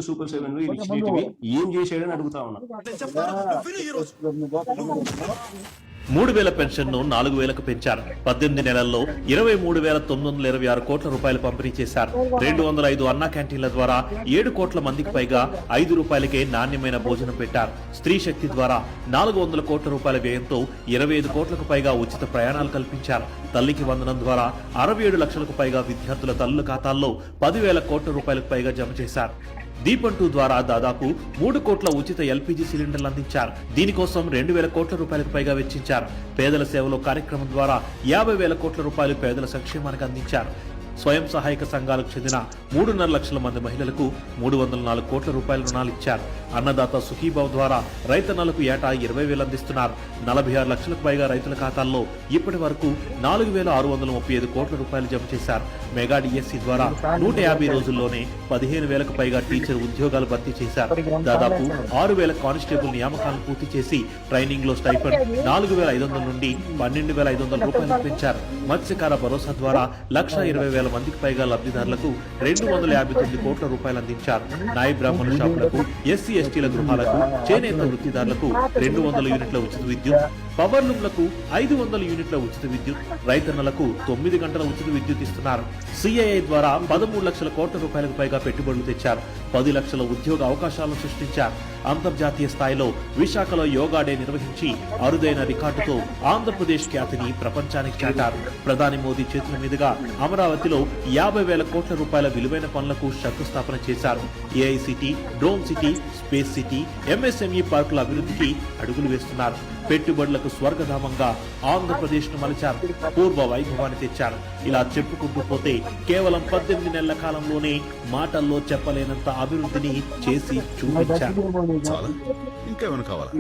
Super 7 లో initiative ఏం చేశాడని అడుగుతా ఉన్నా. 3000 పెన్షన్ను 4000కు పెంచారు. 18 నెలల్లో 23,926 కోట్ల రూపాయలు పంపిణీ చేశారు. 205 అన్నా క్యాంటీన్ల ద్వారా 7 కోట్ల మందికి పైగా 5 రూపాయలకే నాణ్యమైన భోజనం పెట్టారు. స్త్రీ శక్తి ద్వారా 400 కోట్ల రూపాయల వ్యయంతో 25 కోట్లకు పైగా ఉచిత ప్రయాణాలు కల్పించారు. తల్లికి వందనం ద్వారా 67 లక్షలకు పైగా విద్యార్థుల తల్లుల ఖాతాల్లో 10,000 కోట్ల రూపాయలకు పైగా జమ చేశారు. దీపం 2 ద్వారా దాదాపు 3 కోట్ల ఉచిత ఎల్పీజీ సిలిండర్లు అందించారు. దీనికోసం 2,000 కోట్ల రూపాయలకు పైగా వెచ్చించారు. పేదల సేవలో కార్యక్రమం ద్వారా 50,000 కోట్ల రూపాయలు పేదల సంక్షేమానికి అందించారు. స్వయం సహాయక సంఘాలకు చెందిన 3.5 లక్షల మంది మహిళలకు 304 కోట్ల రూపాయల రుణాలు ఇచ్చారు. అన్నదాత సుఖీభావ్ ద్వారా రైతన్నలకు ఏటా 20,000 అందిస్తున్నారు. 46 లక్షలకు పైగా రైతుల ఖాతాల్లో ఇప్పటి వరకు 4,635 కోట్ల రూపాయలు జమ చేశారు. మెగా డిఎస్సి ద్వారా 150 రోజుల్లోనే 15,000కు పైగా టీచర్ ఉద్యోగాలు భర్తీ చేశారు. దాదాపు 6,000 కానిస్టేబుల్ నియామకాలను పూర్తి చేసి ట్రైనింగ్ లో స్టైఫండ్ 4,500 నుండి 12,500 రూపాయలు పెంచారు. మత్స్యకార భరోసా ద్వారా 1,20,000 మందికి పైగా లబ్ధిదారులకు 259 కోట్ల రూపాయలు అందించారు. నాయ బ్రాహ్మణ షాపులకు, ఎస్సీ ఎస్టీల గృహాలకు, చేనేత వృత్తిదారులకు 200 యూనిట్ల ఉచిత విద్యుత్, పవర్ లూమ్లకు 500 యూనిట్ల ఉచిత విద్యుత్, రైతన్నలకు 9 గంటల ఉచిత విద్యుత్ ఇస్తున్నారు. సిఐఐ ద్వారా 13 లక్షల కోట్ల రూపాయలకు పైగా పెట్టుబడులు తెచ్చారు. 10 లక్షల ఉద్యోగ అవకాశాలను సృష్టించారు. అంతర్జాతీయ స్థాయిలో విశాఖలో యోగా డే నిర్వహించి అరుదైన రికార్డుతో ఆంధ్రప్రదేశ్ ఖ్యాతిని ప్రపంచానికి చాటారు. ప్రధాని మోదీ చేతుల మీదుగా అమరావతిలో 50,000 కోట్ల రూపాయల విలువైన పనులకు శంకుస్థాపన చేశారు. AI city, drone city, space city, MSME పార్కుల అభివృద్ధికి అడుగులు వేస్తున్నారు. పెట్టుబడులకు స్వర్గధామంగా ఆంధ్రప్రదేశ్ ను మలిచారు. పూర్వ వైభవాన్ని తెచ్చారు. ఇలా చెప్పుకుంటూ పోతే కేవలం 18 నెలల కాలంలోనే మాటల్లో చెప్పలేనంత అభివృద్ధిని చేసి చూపించారు. ఇంకేమైనా కావాలా?